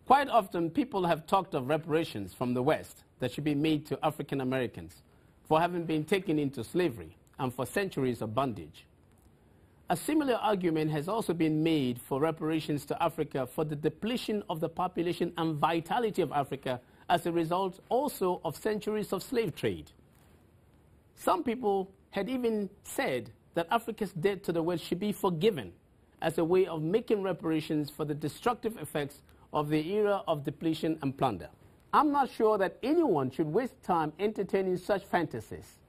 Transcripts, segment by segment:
Quite often, people have talked of reparations from the West that should be made to African Americans for having been taken into slavery and for centuries of bondage. A similar argument has also been made for reparations to Africa for the depletion of the population and vitality of Africa as a result also of centuries of slave trade. Some people had even said that Africa's debt to the West should be forgiven as a way of making reparations for the destructive effects of the era of depletion and plunder. I'm not sure that anyone should waste time entertaining such fantasies.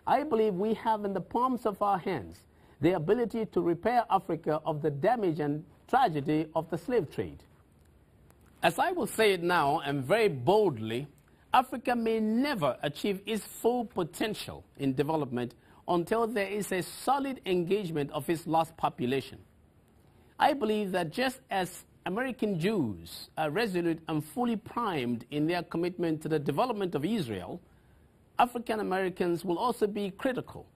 I believe we have in the palms of our hands the ability to repair Africa of the damage and tragedy of the slave trade. As I will say it now, and very boldly, Africa may never achieve its full potential in development until there is a solid engagement of its lost population. I believe that just as American Jews are resolute and fully primed in their commitment to the development of Israel, African Americans will also be critical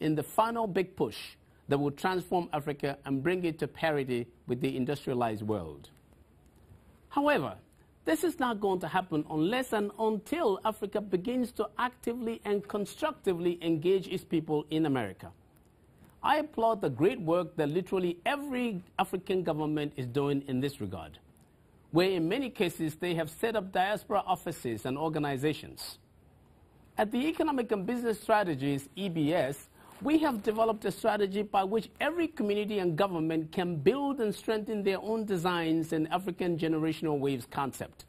in the final big push that will transform Africa and bring it to parity with the industrialized world. However, this is not going to happen unless and until Africa begins to actively and constructively engage its people in America. I applaud the great work that literally every African government is doing in this regard, where in many cases they have set up diaspora offices and organizations. At the Economic and Business Strategies, EBS, we have developed a strategy by which every community and government can build and strengthen their own designs in African generational waves concept.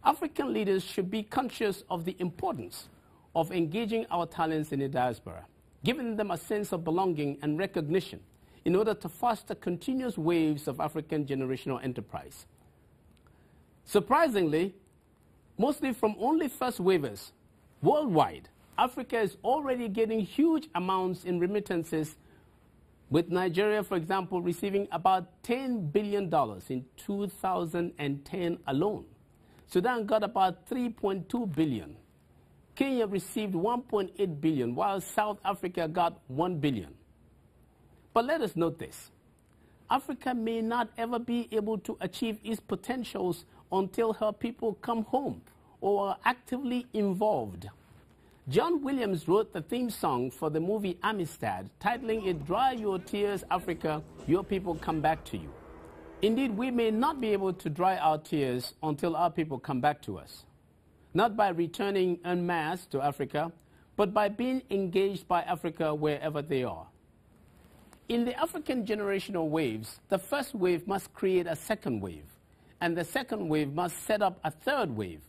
African leaders should be conscious of the importance of engaging our talents in the diaspora, giving them a sense of belonging and recognition in order to foster continuous waves of African generational enterprise. Surprisingly, mostly from only first wavers, worldwide, Africa is already getting huge amounts in remittances, with Nigeria, for example, receiving about $10 billion in 2010 alone. Sudan got about $3.2 billion. Kenya received $1.8 billion, while South Africa got $1 billion. But let us note this. Africa may not ever be able to achieve its potentials until her people come home or are actively involved. John Williams wrote the theme song for the movie Amistad, titling it "Dry Your Tears, Africa, Your People Come Back to You." Indeed, we may not be able to dry our tears until our people come back to us. Not by returning en masse to Africa, but by being engaged by Africa wherever they are. In the African generational waves, the first wave must create a second wave, and the second wave must set up a third wave.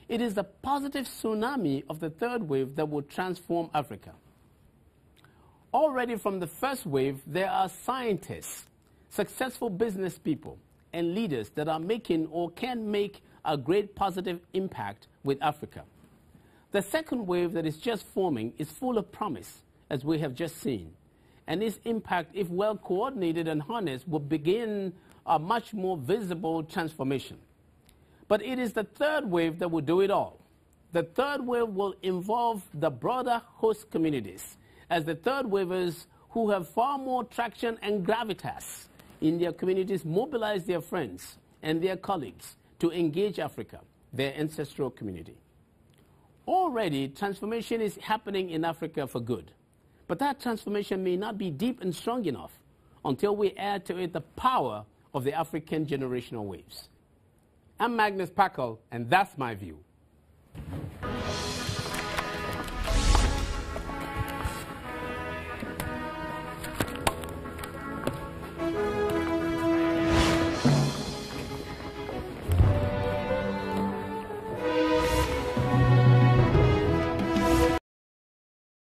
It is the positive tsunami of the third wave that will transform Africa. Already from the first wave, there are scientists, successful business people, and leaders that are making or can make a great positive impact with Africa. The second wave that is just forming is full of promise, as we have just seen. And its impact, if well coordinated and harnessed, will begin a much more visible transformation. But it is the third wave that will do it all. The third wave will involve the broader host communities, as the third wavers who have far more traction and gravitas in their communities mobilize their friends and their colleagues to engage Africa, their ancestral community. Already, transformation is happening in Africa for good. But that transformation may not be deep and strong enough until we add to it the power of the African generational waves. I'm Magnus Kpakol, and that's my view.